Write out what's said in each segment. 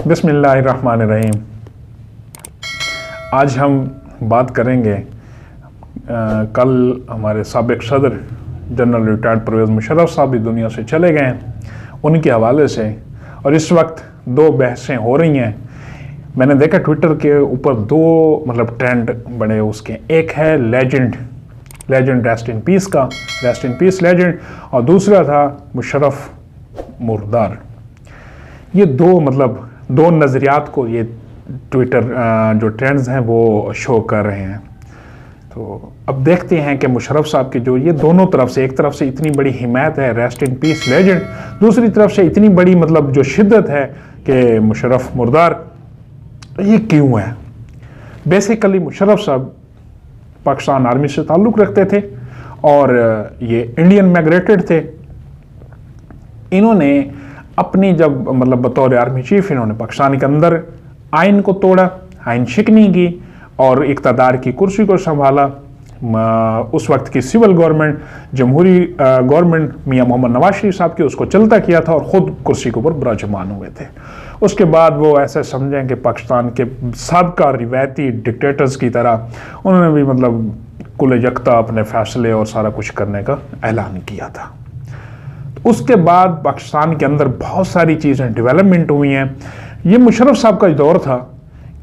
बिस्मिल्लाहिर्रहमानिर्रहीम। आज हम बात करेंगे कल हमारे साबिक सदर जनरल रिटायर्ड परवेज़ मुशर्रफ साहब भी दुनिया से चले गए हैं, उनके हवाले से। और इस वक्त दो बहसें हो रही हैं। मैंने देखा ट्विटर के ऊपर दो ट्रेंड बड़े उसके, एक है लेजेंड रेस्ट इन पीस का, रेस्ट इन पीस लेजेंड, और दूसरा था मुशर्रफ मुर्दार। ये दो नज़रियात को ये ट्विटर जो ट्रेंड्स हैं वो शो कर रहे हैं। तो अब देखते हैं कि मुशर्रफ साहब की जो ये दोनों तरफ से, एक तरफ से इतनी बड़ी हिमायत है रेस्ट इन पीस लेजेंड, दूसरी तरफ से इतनी बड़ी जो शिद्दत है कि मुशर्रफ मुर्दार, ये क्यों है। बेसिकली मुशर्रफ साहब पाकिस्तान आर्मी से ताल्लुक़ रखते थे और ये इंडियन माइग्रेटेड थे। इन्होंने अपनी जब बतौर आर्मी चीफ इन्होंने पाकिस्तान के अंदर आइन को तोड़ा, आइन शिकनी की और इक़्तिदार की कुर्सी को संभाला। उस वक्त की सिविल गवर्नमेंट, जमहूरी गवर्नमेंट मियां मोहम्मद नवाज शरीफ साहब की, उसको चलता किया था और ख़ुद कुर्सी के ऊपर विराजमान हुए थे। उसके बाद वो ऐसे समझें कि पाकिस्तान के साबका रिवायती डिक्टेटर्स की तरह उन्होंने भी कुल यकता अपने फैसले और सारा कुछ करने का ऐलान किया था। उसके बाद पाकिस्तान के अंदर बहुत सारी चीज़ें डेवलपमेंट हुई हैं। ये मुशर्रफ साहब का दौर था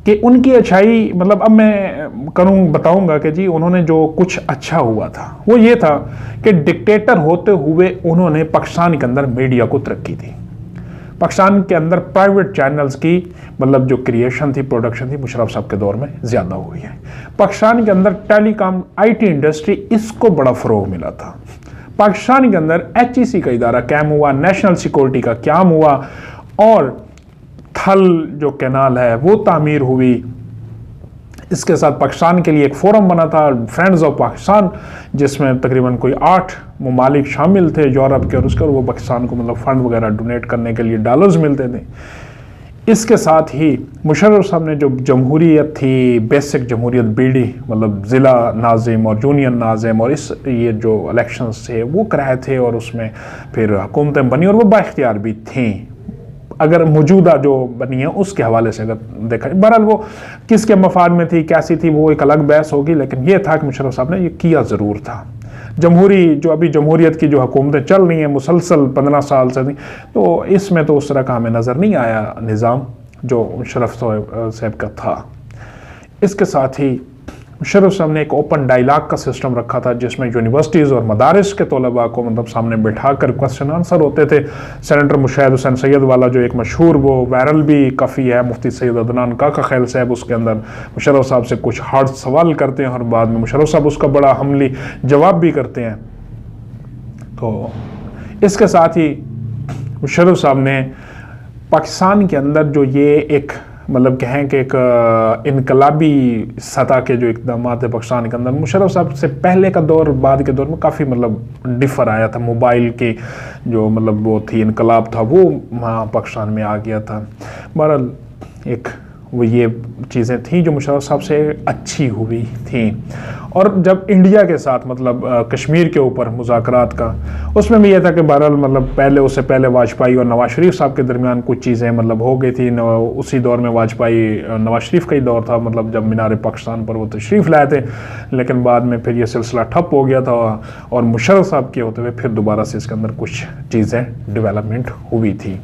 कि उनकी अच्छाई अब मैं बताऊंगा कि जी उन्होंने जो कुछ अच्छा हुआ था वो ये था कि डिक्टेटर होते हुए उन्होंने पाकिस्तान के अंदर मीडिया को तरक्की दी। पाकिस्तान के अंदर प्राइवेट चैनल्स की जो क्रिएशन थी, प्रोडक्शन थी, मुशर्रफ साहब के दौर में ज़्यादा हुई है। पाकिस्तान के अंदर टेलीकॉम IT इंडस्ट्री, इसको बड़ा फ़रोग मिला था। पाकिस्तान के अंदर HEC का इदारा कायम हुआ, नेशनल सिक्योरिटी का क्याम हुआ और थल जो कैनाल है वो तामीर हुई। इसके साथ पाकिस्तान के लिए एक फोरम बना था, फ्रेंड्स ऑफ पाकिस्तान, जिसमें तकरीबन कोई 8 ममालिक शामिल थे यूरोप के, और उसके वो पाकिस्तान को फंड वगैरह डोनेट करने के लिए डॉलर्स मिलते थे। इसके साथ ही मुशर्रफ साहब ने जो जमहूरियत थी, बेसिक जमहूरियत बीडी, ज़िला नाज़िम और जूनियर नाज़िम, और ये जो इलेक्शंस थे वो कराए थे और उसमें फिर हुकूमतें बनी और वो बाइख्तियार भी थीं। अगर मौजूदा जो बनी है उसके हवाले से अगर देखा, बहरहाल वो किसके मफाद में थी, कैसी थी, वो एक अलग बहस होगी, लेकिन ये था कि मुशर्रफ साहब ने ये किया ज़रूर था। जो अभी जमहूरियत की जो हुकूमतें चल रही हैं मुसलसल 15 साल से, तो इसमें तो उस तरह का हमें नज़र नहीं आया निज़ाम जो मुशर्रफ साहब का था। इसके साथ ही मुशर्रफ साहब ने एक ओपन डायलॉग का सिस्टम रखा था, जिसमें यूनिवर्सिटीज़ और मदारिस के तलबा को सामने बैठा कर क्वेश्चन आंसर होते थे। सेनेटर मुशैद हुसैन सैयद वाला जो एक मशहूर, वो वायरल भी काफ़ी है, मुफ्ती सैयद अदनान काका खैल साहब उसके अंदर मुशर्रफ साहब से कुछ हार्ड सवाल करते हैं और बाद में मुशर्रफ साहब उसका बड़ा हमली जवाब भी करते हैं। तो इसके साथ ही मुशर्रफ साहब ने पाकिस्तान के अंदर जो ये एक कहें कि एक इनकलाबी सतह के जो इक़दाम थे पाकिस्तान के अंदर, मुशर्रफ साहब से पहले का दौर बाद के दौर में काफ़ी डिफ़र आया था। मोबाइल की जो वो थी, इनकलाब था, वो वहाँ पाकिस्तान में आ गया था। बहरहाल एक वो ये चीज़ें थी जो मुशर्रफ साहब से अच्छी हुई थी। और जब इंडिया के साथ कश्मीर के ऊपर मुज़ाकरात का, उसमें भी ये था कि बहरहाल उससे पहले वाजपेयी और नवाज शरीफ साहब के दरमियान कुछ चीज़ें हो गई थी। उसी दौर में वाजपेयी नवाज शरीफ का ही दौर था, जब मीनार पाकिस्तान पर वो तशरीफ़ लाए थे, लेकिन बाद में फिर ये सिलसिला ठप हो गया था और मुशर्रफ साहब के होते हुए फिर दोबारा से इसके अंदर कुछ चीज़ें डेवलपमेंट हुई थी।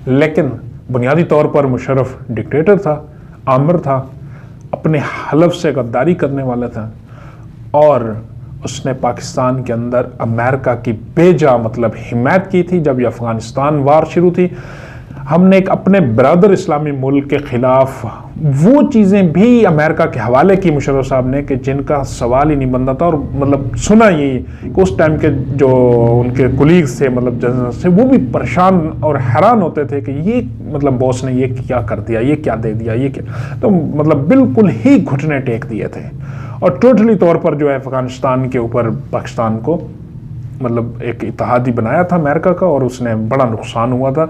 लेकिन बुनियादी तौर पर मुशर्रफ डिक्टेटर था, आमिर था, अपने हलफ से गद्दारी करने वाला था और उसने पाकिस्तान के अंदर अमेरिका की बेजा हिमायत की थी। जब ये अफ़गानिस्तान वार शुरू थी, हमने एक अपने ब्रदर इस्लामी मुल्क के ख़िलाफ़ वो चीज़ें भी अमेरिका के हवाले की मुशर्रफ साहब ने कि जिनका सवाल ही नहीं बनता था। और सुना ये कि उस टाइम के जो उनके कुलीग्स थे, जनरल्स थे, वो भी परेशान और हैरान होते थे कि ये बॉस ने ये क्या कर दिया, ये क्या दे दिया, ये क्या, तो बिल्कुल ही घुटने टेक दिए थे। और टोटली तौर पर जो है अफ़गानिस्तान के ऊपर पाकिस्तान को एक इत्तेहादी बनाया था अमेरिका का, और उसने बड़ा नुकसान हुआ था।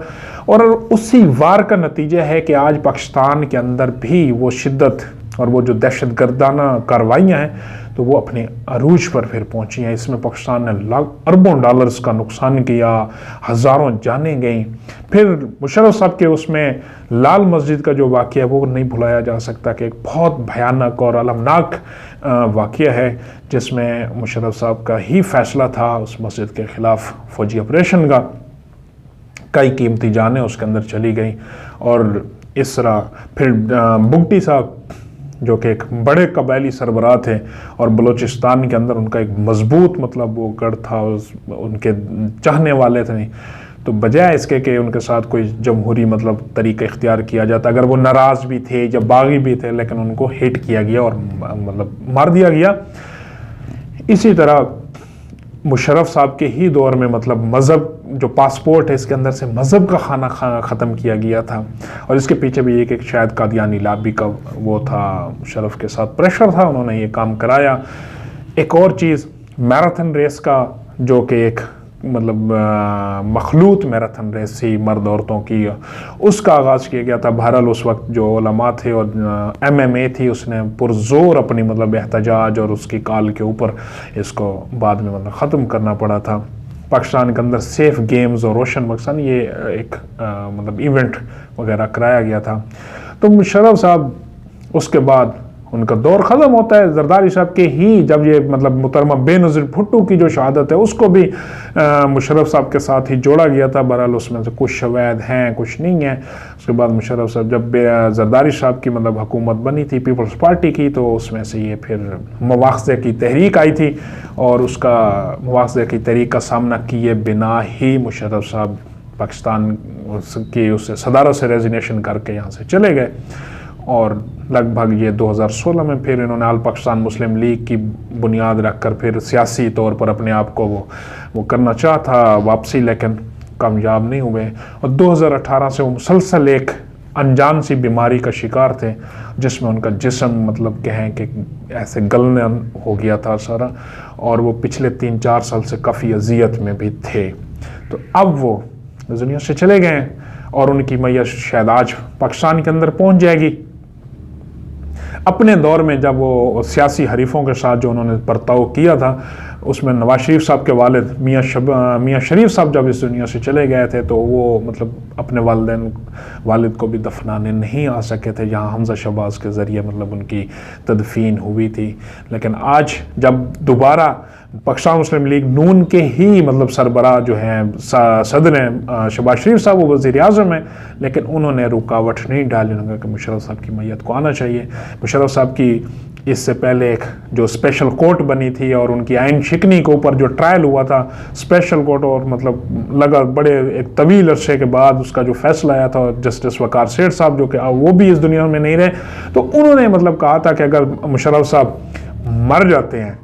और उसी वार का नतीजा है कि आज पाकिस्तान के अंदर भी वो शिद्दत और वो जो दहशत गर्दाना कार्रवाइयाँ हैं, तो वो अपने अरूज पर फिर पहुंची हैं। इसमें पाकिस्तान ने अरबों डॉलर्स का नुकसान किया, हज़ारों जानें गई। फिर मुशर्रफ साहब के उसमें लाल मस्जिद का जो वाक़या है वो नहीं भुलाया जा सकता, कि एक बहुत भयानक और अलमनाक वाक़या है, जिसमें मुशर्रफ साहब का ही फैसला था उस मस्जिद के ख़िलाफ़ फ़ौजी ऑपरेशन का। कई कीमती जानें उसके अंदर चली गई। और इस तरह फिर बुगटी साहब, जो कि एक बड़े कबायली सरबराह थे और बलूचिस्तान के अंदर उनका एक मजबूत मतलब वो गढ़ था, उनके चाहने वाले थे, तो बजाय इसके कि उनके साथ कोई जमहूरी मतलब तरीका इख्तियार किया जाता, अगर वो नाराज़ भी थे या बागी भी थे, लेकिन उनको हिट किया गया और मतलब मार दिया गया। इसी तरह मुशर्रफ साहब के ही दौर में मतलब मज़हब जो पासपोर्ट है इसके अंदर से मज़हब का खाना ख़त्म किया गया था, और इसके पीछे भी एक शायद कादियानी लाबी का वो था, मुशर्रफ के साथ प्रेशर था, उन्होंने ये काम कराया। एक और चीज़ मैराथन रेस का, जो कि एक मतलब मखलूत मैराथन रेस थी मर्द औरतों की, उसका आगाज़ किया गया था। बहरहाल उस वक्त जो उलमा थे और MMA थी, उसने पुरजोर अपनी मतलब एहतजाज और उसकी काल के ऊपर इसको बाद में मतलब ख़त्म करना पड़ा था। पाकिस्तान के अंदर सेफ गेम्स और रोशन बख्शन ये एक मतलब इवेंट वगैरह कराया गया था। तो मुशर्रफ साहब उसके बाद उनका दौर ख़त्म होता है। जरदारी साहब के ही जब ये मतलब मुहतरमा बेनज़ीर भुट्टो की जो शहादत है उसको भी मुशर्रफ साहब के साथ ही जोड़ा गया था। बहरहाल उसमें से कुछ शवायद हैं, कुछ नहीं है। उसके बाद मुशर्रफ साहब जब जरदारी साहब की मतलब हुकूमत बनी थी पीपल्स पार्टी की, तो उसमें से ये फिर मुआख़ज़े की तहरीक आई थी, और उसका मुआख़ज़े की तहरीक का सामना किए बिना ही मुशर्रफ साहब पाकिस्तान की उससे सदारत से रेजिग्नेशन करके यहाँ से चले गए। और लगभग ये 2016 में फिर इन्होंने आल पाकिस्तान मुस्लिम लीग की बुनियाद रखकर फिर सियासी तौर पर अपने आप को वो करना चाहता वापसी, लेकिन कामयाब नहीं हुए। और 2018 से वो मुसलसल एक अनजान सी बीमारी का शिकार थे, जिसमें उनका जिस्म मतलब कहें कि ऐसे गलने हो गया था सारा, और वो पिछले 3-4 साल से काफ़ी अजियत में भी थे। तो अब वो दुनिया से चले गए, और उनकी मैयत शायद आज पाकिस्तान के अंदर पहुंच जाएगी। अपने दौर में जब वो सियासी हरीफों के साथ जो उन्होंने बर्ताव किया था, उसमें नवाज शरीफ साहब के वालिद मियाँ शरीफ साहब जब इस दुनिया से चले गए थे, तो वो मतलब अपने वालिद को भी दफनाने नहीं आ सके थे, जहाँ हमजा शहबाज के ज़रिए मतलब उनकी तदफीन हुई थी। लेकिन आज जब दोबारा पाकिस्तान मुस्लिम लीग नून के ही मतलब सरबराह जो हैं सदर हैं शहबाज शरीफ साहब, वो वज़ीर आज़म हैं, लेकिन उन्होंने रुकावट नहीं डाली। उन्होंने कहा कि मुशर्रफ साहब की मैयत को आना चाहिए। मुशर्रफ साहब की इससे पहले एक जो स्पेशल कोर्ट बनी थी और उनकी आइन शिकनी के ऊपर जो ट्रायल हुआ था स्पेशल कोर्ट, और मतलब लगा बड़े एक तवील अरसे के बाद उसका जो फैसला आया था, जस्टिस वकार सेठ साहब जो कि वो भी इस दुनिया में नहीं रहे, तो उन्होंने मतलब कहा था कि अगर मुशर्रफ साहब मर जाते हैं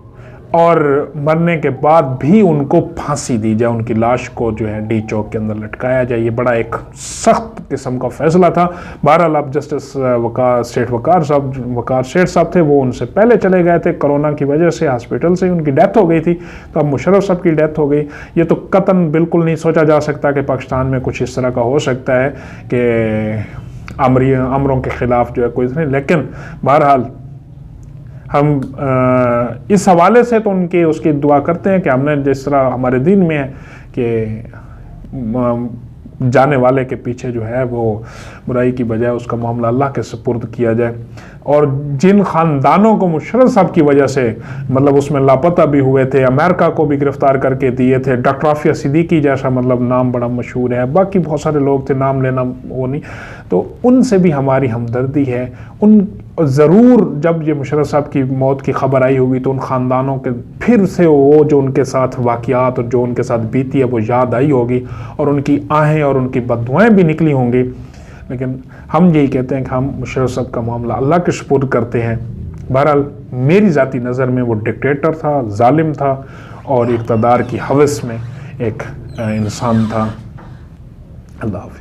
और मरने के बाद भी उनको फांसी दी जाए, उनकी लाश को जो है डी चौक के अंदर लटकाया जाए। ये बड़ा एक सख्त किस्म का फैसला था। बहरहाल अब जस्टिस वकार सेठ साहब थे, वो उनसे पहले चले गए थे, कोरोना की वजह से हॉस्पिटल से उनकी डेथ हो गई थी। तो अब मुशर्रफ साहब की डेथ हो गई। ये तो कतन बिल्कुल नहीं सोचा जा सकता कि पाकिस्तान में कुछ इस तरह का हो सकता है कि अमरों के ख़िलाफ़ जो है कोई नहीं। लेकिन बहरहाल हम इस हवाले से तो उसकी दुआ करते हैं कि हमने जिस तरह हमारे दीन में है कि जाने वाले के पीछे जो है वो बुराई की बजाय उसका मामला अल्लाह के सुपुर्द किया जाए। और जिन ख़ानदानों को मुशर्रफ साहब की वजह से मतलब उसमें लापता भी हुए थे, अमेरिका को भी गिरफ़्तार करके दिए थे, डॉक्टर आफिया सिद्दीकी जैसा मतलब नाम बड़ा मशहूर है, बाकी बहुत सारे लोग थे, नाम लेना वो नहीं, तो उनसे भी हमारी हमदर्दी है। उन ज़रूर जब ये मुशर्रफ साहब की मौत की खबर आई होगी तो उन ख़ानदानों के फिर से वो जो उनके साथ वाक़यात और जो उनके साथ बीती है वो याद आई होगी, और उनकी आहें और उनकी बद्दुआएं भी निकली होंगी। लेकिन हम यही कहते हैं कि हम मुशर्रफ साहब का मामला अल्लाह के सुपुर्द करते हैं। बहरहाल मेरी ज़ाती नज़र में वो डिक्टेटर था, जालिम था, और इक़्तिदार की हवस में एक इंसान था। अल्लाह हाफ़िज़।